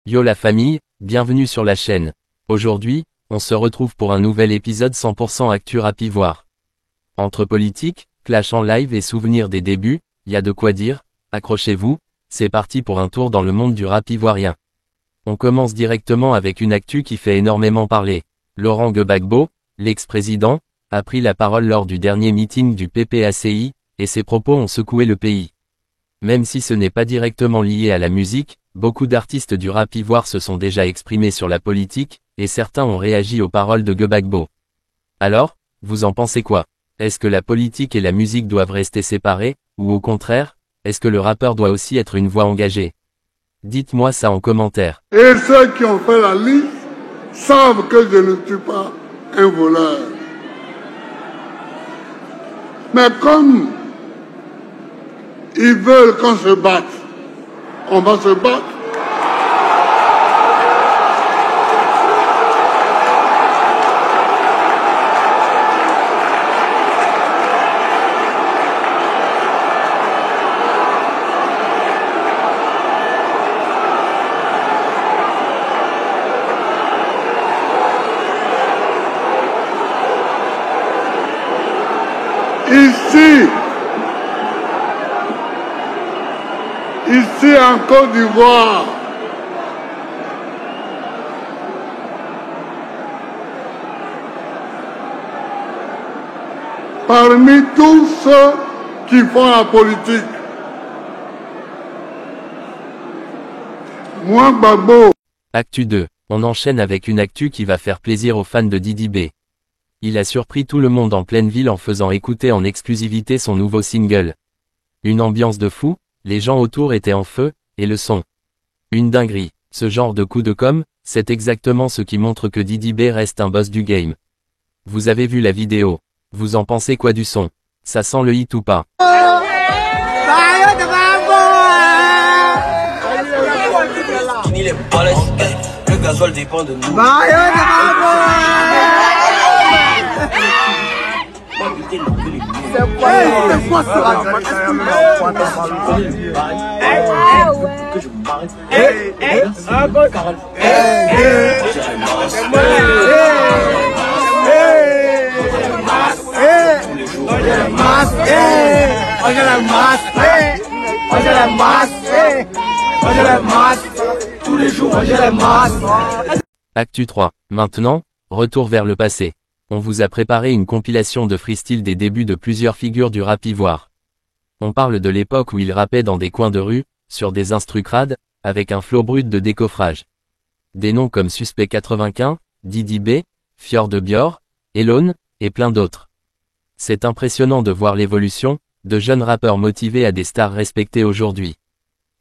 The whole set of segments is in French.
Yo la famille, bienvenue sur la chaîne. Aujourd'hui, on se retrouve pour un nouvel épisode 100% Actu Rap Ivoire. Entre politique, clash en live et souvenirs des débuts, y a de quoi dire, accrochez-vous, c'est parti pour un tour dans le monde du rap ivoirien. On commence directement avec une actu qui fait énormément parler. Laurent Gbagbo, l'ex-président, a pris la parole lors du dernier meeting du PPACI, et ses propos ont secoué le pays. Même si ce n'est pas directement lié à la musique, beaucoup d'artistes du rap ivoire se sont déjà exprimés sur la politique, et certains ont réagi aux paroles de Gbagbo. Alors, vous en pensez quoi? Est-ce que la politique et la musique doivent rester séparées, ou au contraire, est-ce que le rappeur doit aussi être une voix engagée? Dites-moi ça en commentaire. Et ceux qui ont fait la liste savent que je ne suis pas un voleur. Mais comme ils veulent qu'on se batte, on va se battre. Ici en Côte d'Ivoire, parmi tous ceux qui font la politique, moi Gbagbo. Actu 2, on enchaîne avec une actu qui va faire plaisir aux fans de Didi B. Il a surpris tout le monde en pleine ville en faisant écouter en exclusivité son nouveau single. Une ambiance de fou, les gens autour étaient en feu, et le son. Une dinguerie, ce genre de coup de com', c'est exactement ce qui montre que Didi B reste un boss du game. Vous avez vu la vidéo, vous en pensez quoi du son? Ça sent le hit ou pas? Fini les balais, le gasoil dépend de nous. C'est quoi ça? Que je m'arrête. Tous les jours, j'ai les masses. Actu 3, maintenant, retour vers le passé. On vous a préparé une compilation de freestyle des débuts de plusieurs figures du rap ivoire. On parle de l'époque où il rappait dans des coins de rue, sur des instrus crades, avec un flow brut de décoffrage. Des noms comme Suspect 95, Didi B, Fior de Bior, Elone, et plein d'autres. C'est impressionnant de voir l'évolution, de jeunes rappeurs motivés à des stars respectées aujourd'hui.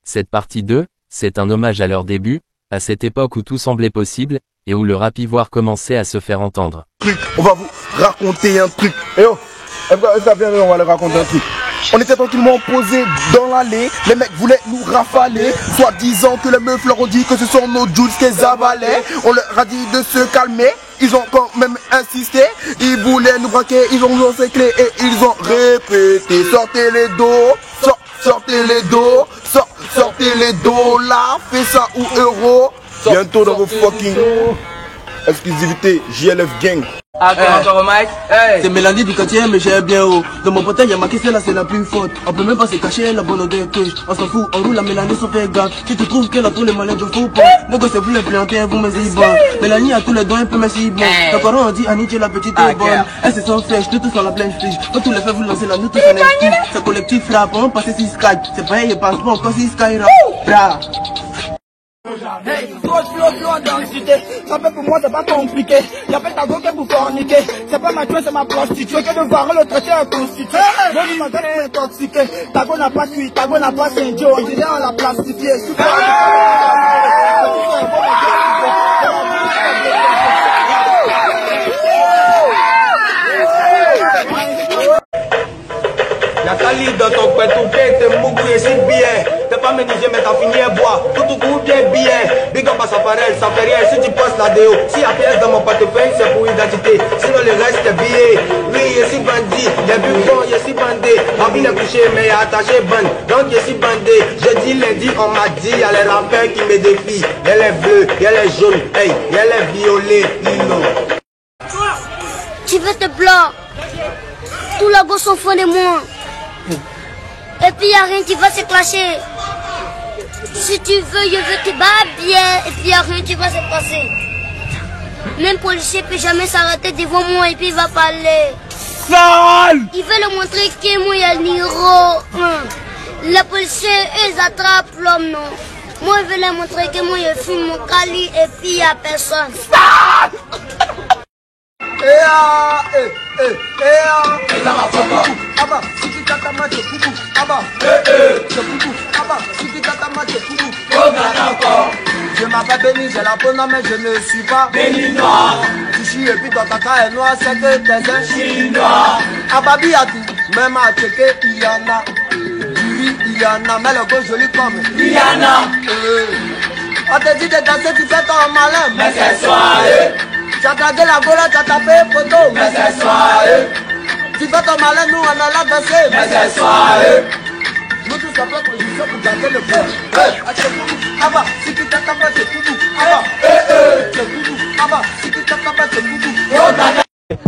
Cette partie 2, c'est un hommage à leur début, à cette époque où tout semblait possible, et où le rap ivoire commençait à se faire entendre. On va vous raconter un truc. Eh oh, on va leur raconter un truc. On était tranquillement posés dans l'allée, les mecs voulaient nous rafaler, soit disant que les meufs leur ont dit que ce sont nos jules qu'ils avalaient. On leur a dit de se calmer, ils ont quand même insisté, ils voulaient nous braquer, ils ont lancé les clés et ils ont répété. Sortez les dos, sortez les dos, sortez les dollars, fais ça ou euros. Bientôt dans vos fucking exclusivité, JLF Gang. Encore Mike, c'est Mélanie du quartier, mais j'ai bien haut. Dans mon potage, y'a marqué celle-là, c'est la plus forte. On peut même pas se cacher la bonne odeur que on s'en fout, on roule la Mélanie sans faire gaffe. Si tu trouves qu'elle a tous les malades, je fous pas. Négociez vous les planter, vous me dites bon. Mélanie a tous les dents, un peu merci bon. Tes parents ont dit Annie, tu es la petite et bonne. Elle se sent fraîche, nous tous on la pleine fiche. Quand tous les faits vous lancez là, nous tous on est actifs. C'est collectif là, pour passer 6 Skype. C'est pareil, il passe pas encore 6 Skype. Bra. Hey, flow dans la cité. Ça fait pour moi, c'est pas compliqué. J'appelle ta go pour forniquer. C'est pas ma tueuse, c'est ma prostituée. Que de voir le traité à constituer. Moi, je m'appelle pour intoxiquer. Ta go n'a pas cuit, ta go n'a pas Saint-Joe. On dirait on l'a plastifié. Y'a Kali dans ton pet, ton pet, t'es mouillé, c'est bien. T'es pas ménagé, mais t'as fini à boire. Tout coup bien, bien. Big up à sa appareil, ça fait rien si tu passes la déo. Si y a pièce dans mon portefeuille, c'est pour identité. Sinon le reste c'est billet. Oui, je suis bandit, les buts bons, je suis bandé. Envie de coucher, mais attaché bande. Donc je suis bandé. Jeudi, lundi, on m'a dit, y a les rappeurs qui me défient. Y a les bleus, y a les jaunes, hey, y a les violets, lilo. Tu veux te blanc. Tout la gosse s'en fout de moi. Et puis y a rien qui va se clasher. Si tu veux, je veux te battre bien. Et puis y a rien qui va se passer. Même policier peut jamais s'arrêter devant moi et puis il va parler. Sale! Il veut le montrer que moi il y a le numéro 1. Les policiers, ils attrapent l'homme, non. Moi je veux leur montrer que moi je fume mon cali et puis il n'y a personne. Je m'appelle Béni, j'ai la peau noire mais je ne suis pas béninois. Tu chies et puis ton caca est noir, c'est que t'es un chinois. À Babi a tout, même à Tchéké, il y en a. Du riz, il y en a, mais le go joli comme Rihanna. On te dit de danser, tu fais ton malin, mais c'est soirée. Tu as gardé la gola, tu as tapé photo, mais c'est soirée. Tu fais ton malin, nous on a la danser, mais c'est soirée. Nous tous en pleine position pour garder le feu. Abba, si tu t'attends pas, c'est Koudou. Abba, c'est Koudou. Abba, si tu t'attends pas, c'est Koudou.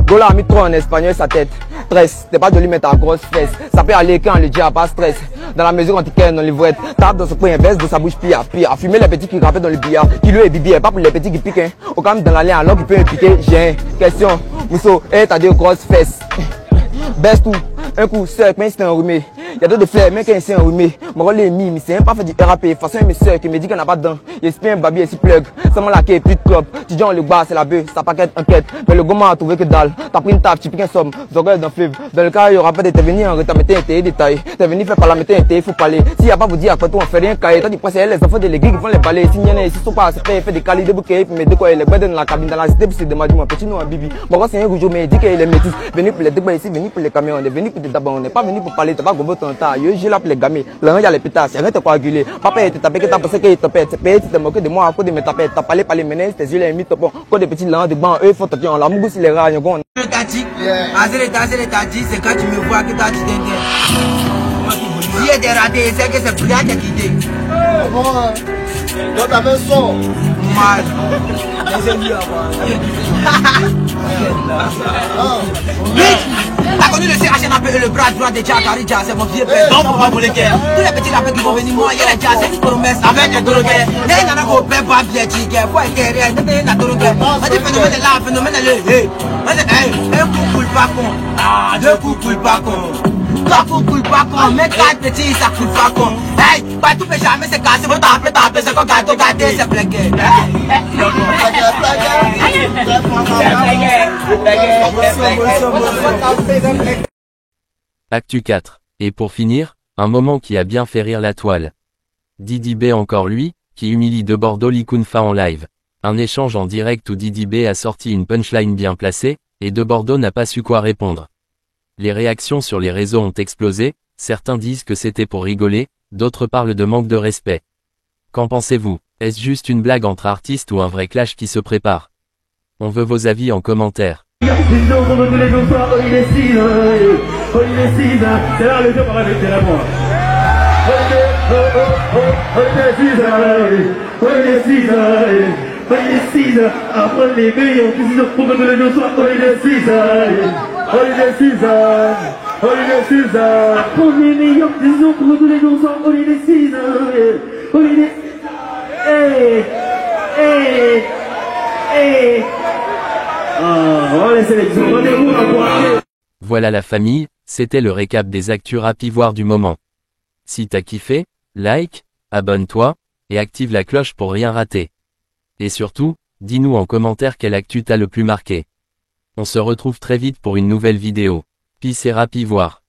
Gola a mis trop en espagnol sa tête. Stress, t'es pas de lui mettre ta grosse fesse. Ça peut aller quand le dit a pas stress. Dans la mesure où on t'écarte dans l'ivrette. Tape dans ce coin inverse de sa bouche pire. Pire. Fumer les petits qui rappellent dans le billard. Kilo et bibi, pas pour les petits qui piquent. Hein. Au calme dans la ligne alors qu'il peut piquer. J'ai une question. Mousso, t'as deux grosses fesses. Baisse tout. Un coup sec, mais c'est enrhumé. Y'a d'autres fleurs, mais quand c'est enrhumé. Mon rôle est mis, mais c'est pas fait du RAP. Façon, mes soeurs qui me dit qu'on n'a pas de dents. J'espère un babi et si plug. Seulement la quai, plus de club. Tu dis on le bas, c'est la bœuf, ça paquette, enquête. Mais le gommant a trouvé que dalle. T'as pris une table, tu piques un somme. Zorgueil dans fleuve. Dans le cas, il y aura pas de t'es venu en retard, mettez un té détail. T'es venu faire par la mettez un té, il faut parler. S'il y a pas vous dire après tout, on fait rien cahier. Toi, tu penses les enfants de l'église qui font les balais. Si y'en a ici, sont pas assez fait des calis de bouquets. Puis mettez quoi, les bêtes dans la cabine, dans la cité, puis c'est demandé, mon petit nom à Bibi. Bon, c'est un rouge, mais il dit qu'il est métis. Venu pour les débats ici, venu pour les camions, on est venu pour des tabacs, on n'est pas venu pour parler, t'as pas gombo ton temps. J'ai là pour les gamins. Là, il y a les pétasses, arrête de coaguler. Papa était tapé que t'as pensé qu'il te pète. C'est payé, tu t'es moqué de moi à cause de mes tapettes. T'as parlé par les menaces, tes yeux les mis top. Quand des petits lents de banc, eux, faut te dire, la mousse, les rats, y'en Le tati, tati, c'est quand tu me vois que t'as dit il y a des ratés, c'est que c'est plus à t'idée. Toi, t'avais un son. Mal. T'as connu le CHN un peu le bras droit de Tchakarija, c'est mon vieux père. Non, pour pas voler guerre. Tous les petits rappeurs qui vont venir, moi, il y a les jazz, c'est une promesse avec des dorogues. Mais il y en a qui ne pas bien ticket, faut éclairer, il y a des dorogues. On dit phénomène de là, phénomène de l'é. Un coup coule pas con. Ah, deux coups coule pas con. Trois coups coule pas con. Mais quatre petits, ça coule pas con. Hey, pas tout fait jamais, c'est cassé, faut taper, c'est qu'on gâteau, gâté, c'est plaqué. Actu 4. Et pour finir, un moment qui a bien fait rire la toile. Didi B encore lui, qui humilie de Bordeaux Likunfa en live. Un échange en direct où Didi B a sorti une punchline bien placée, et de Bordeaux n'a pas su quoi répondre. Les réactions sur les réseaux ont explosé, certains disent que c'était pour rigoler, d'autres parlent de manque de respect. Qu'en pensez-vous? Est-ce juste une blague entre artistes ou un vrai clash qui se prépare? On veut vos avis en commentaire. Voilà la famille, c'était le récap des actus rapivoires du moment. Si t'as kiffé, like, abonne-toi, et active la cloche pour rien rater. Et surtout, dis-nous en commentaire quelle actu t'a le plus marqué. On se retrouve très vite pour une nouvelle vidéo. Peace et rapivoire.